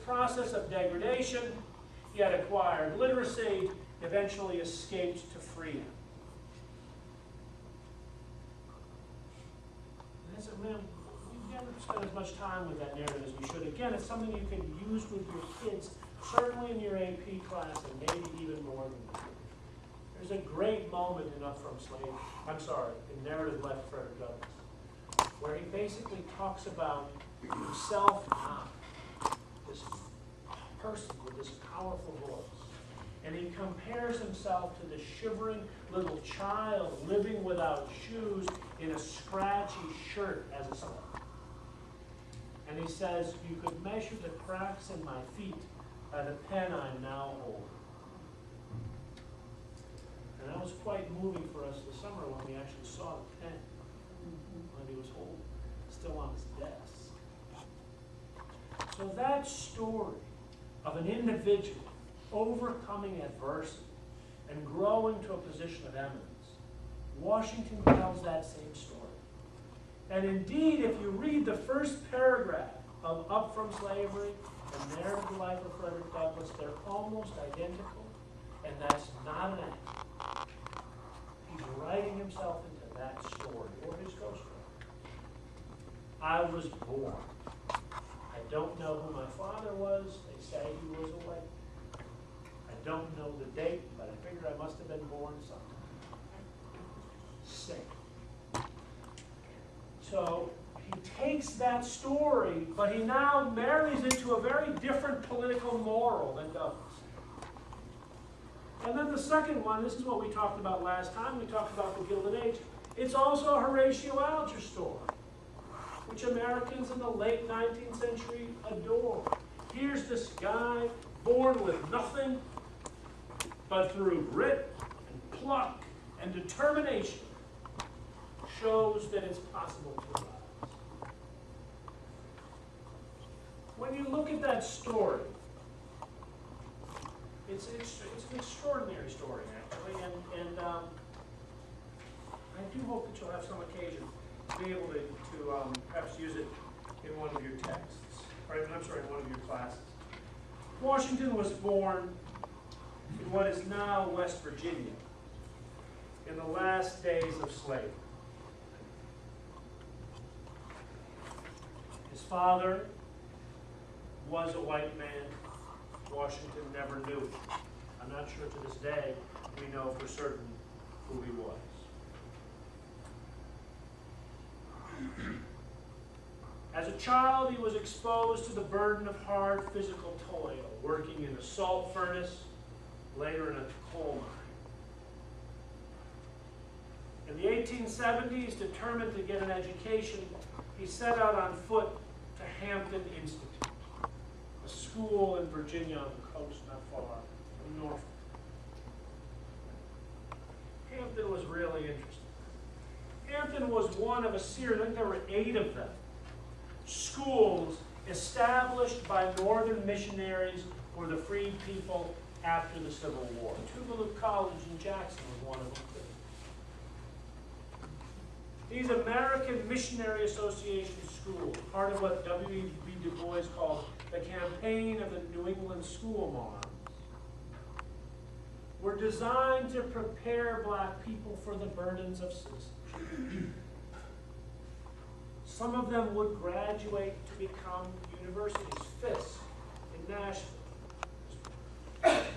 process of degradation, he had acquired literacy, eventually escaped to freedom. And I said, man, we never spend as much time with that narrative as we should. Again, it's something you can use with your kids, certainly in your AP class, and maybe even more than that. There's a great moment in Up From Slavery, in Narrative Left Frederick Douglass, where he basically talks about himself now, this person with this powerful voice. And he compares himself to the shivering little child living without shoes in a scratchy shirt as a slave. And he says, you could measure the cracks in my feet by the pen I'm now holding. And that was quite moving for us this summer when we actually saw the pen when he was holding, still on his desk. So that story of an individual overcoming adversity and growing to a position of eminence, Washington tells that same story. And indeed, if you read the first paragraph of Up From Slavery and Narrative Life of Frederick Douglass, they're almost identical, and that's not an accident. He's writing himself into that story, or his ghost story. I was born. I don't know who my father was. They say he was a white. I don't know the date, but I figure I must have been born sometime. Sick. So he takes that story, but he now marries it to a very different political moral than Douglas. And then the second one, this is what we talked about last time. We talked about the Gilded Age. It's also a Horatio Alger story, which Americans in the late 19th century adore. Here's this guy born with nothing, but through grit and pluck and determination shows that it's possible to rise. When you look at that story, it's an extraordinary story, actually, and I do hope that you'll have some occasion to be able to perhaps use it in one of your texts, or in one of your classes. Washington was born in what is now West Virginia in the last days of slavery. His father was a white man. Washington never knew. I'm not sure to this day we know for certain who he was. As a child, he was exposed to the burden of hard physical toil, working in a salt furnace, later in a coal mine. In the 1870s, determined to get an education, he set out on foot to Hampton Institute, a school in Virginia on the coast not far from Norfolk. Hampton was really interesting. Hampton was one of a series, I think there were 8 of them, schools established by northern missionaries for the freed people after the Civil War. Tougaloo College in Jackson was one of them too. These American Missionary Association schools, part of what W.E.B. DuBois called the campaign of the New England School Moms, were designed to prepare black people for the burdens of citizenship. Some of them would graduate to become universities. Fisk in Nashville. Hampton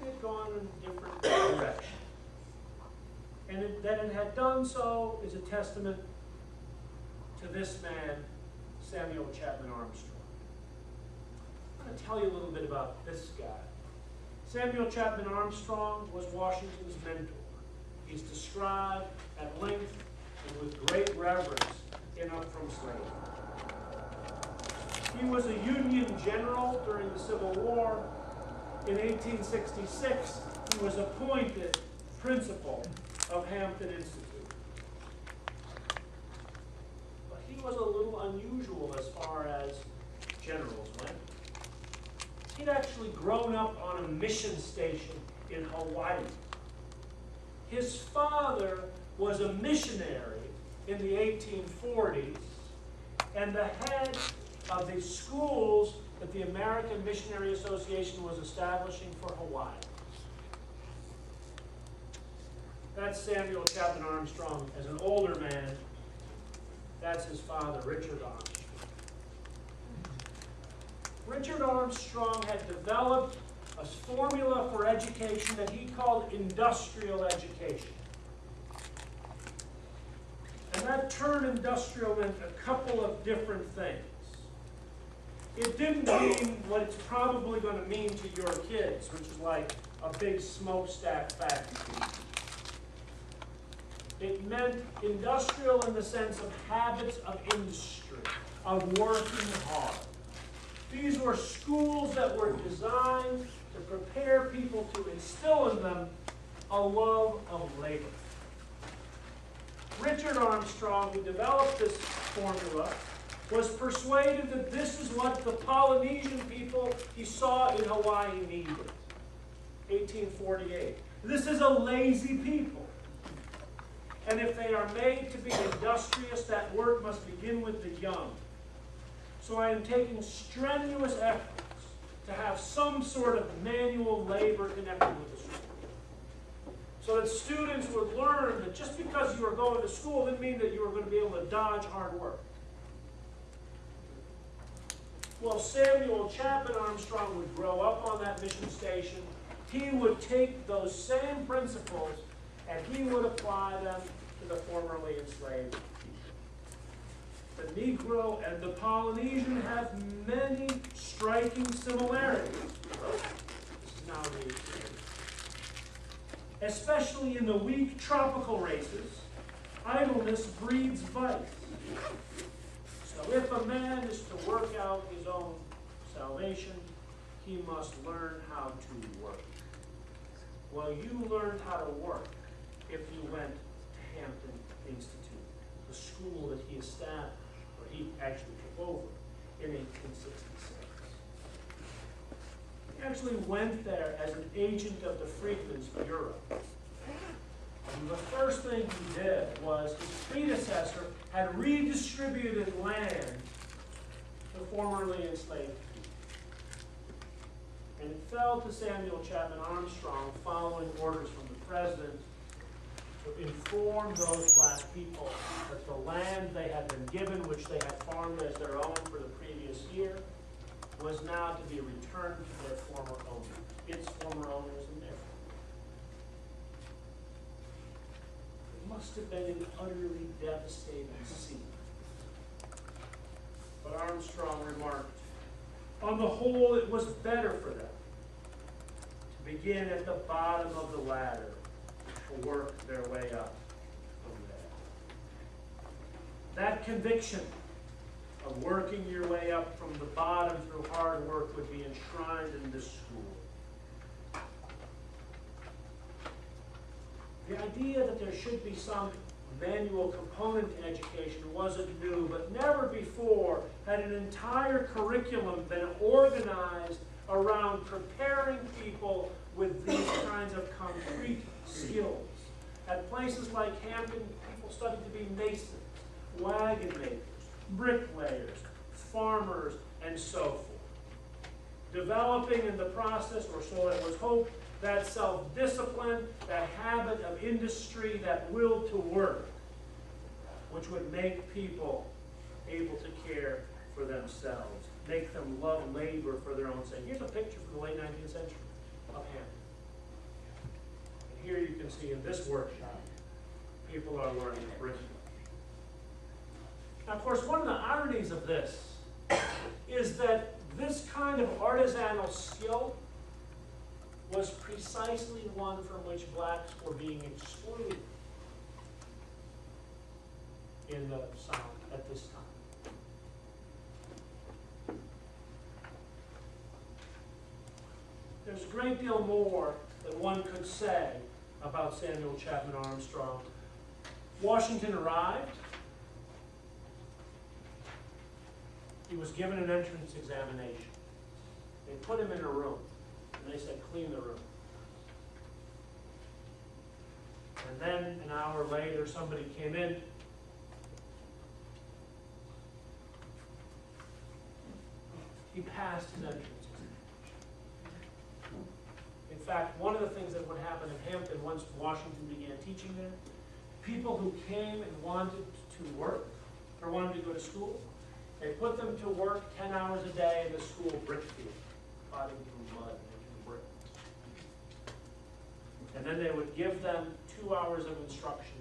had gone in a different direction. And that it had done so is a testament to this man, Samuel Chapman Armstrong. I'm going to tell you a little bit about this guy. Samuel Chapman Armstrong was Washington's mentor. He's described at length and with great reverence in Up From Slavery. He was a Union general during the Civil War. In 1866, he was appointed principal of Hampton Institute. But he was a little unusual as far as generals went. He'd actually grown up on a mission station in Hawaii. His father was a missionary in the 1840s and the head of the schools that the American Missionary Association was establishing for Hawaii. That's Samuel Chapman Armstrong as an older man. That's his father, Richard Armstrong. Richard Armstrong had developed a formula for education that he called industrial education. And that term industrial meant a couple of different things. It didn't mean what it's probably going to mean to your kids, which is like a big smokestack factory. It meant industrial in the sense of habits of industry, of working hard. These were schools that were designed to prepare people to instill in them a love of labor. Richard Armstrong, who developed this formula, was persuaded that this is what the Polynesian people he saw in Hawaii needed. 1848. This is a lazy people. And if they are made to be industrious, that work must begin with the young. So I am taking strenuous efforts to have some sort of manual labor connected with the school. So that students would learn that just because you were going to school didn't mean that you were going to be able to dodge hard work. Well, Samuel Chapman Armstrong would grow up on that mission station. He would take those same principles and he would apply them to the formerly enslaved people. The Negro and the Polynesian have many striking similarities. This is now the especially in the weak tropical races, idleness breeds vice. So if a man is to work out his own salvation, he must learn how to work. Well, you learned how to work if you went to Hampton Institute, the school that he established, or he actually took over in 1866. He actually went there as an agent of the Freedmen's Bureau. And the first thing he did was his predecessor had redistributed land to formerly enslaved people. And it fell to Samuel Chapman Armstrong, following orders from the president, to inform those black people that the land they had been given, which they had farmed as their own for the previous year, was now to be returned to their former owner, its former owners and their former. It must have been an utterly devastating scene. But Armstrong remarked, on the whole, it was better for them to begin at the bottom of the ladder to work their way up from there. That conviction of working your way up from the bottom through hard work would be enshrined in this school. The idea that there should be some manual component in education wasn't new, but never before had an entire curriculum been organized around preparing people with these kinds of concrete skills. At places like Hampton, people studied to be masons, wagon makers, bricklayers, farmers, and so forth. Developing in the process, or so it was hoped, that self-discipline, that habit of industry, that will to work, which would make people able to care for themselves, make them love labor for their own sake. Here's a picture from the late 19th century of Hampton. And here you can see in this workshop, people are learning bricklaying. Now, of course, one of the ironies of this is that this kind of artisanal skill was precisely one from which blacks were being excluded in the South at this time. There's a great deal more that one could say about Samuel Chapman Armstrong. Washington arrived. He was given an entrance examination. They put him in a room, and they said, clean the room. And then an hour later, somebody came in. he passed his entrance examination. In fact, one of the things that would happen in Hampton once Washington began teaching there, people who came and wanted to work or wanted to go to school, they put them to work 10 hours a day in the school brick field, plodding through mud making brick. And then they would give them 2 hours of instruction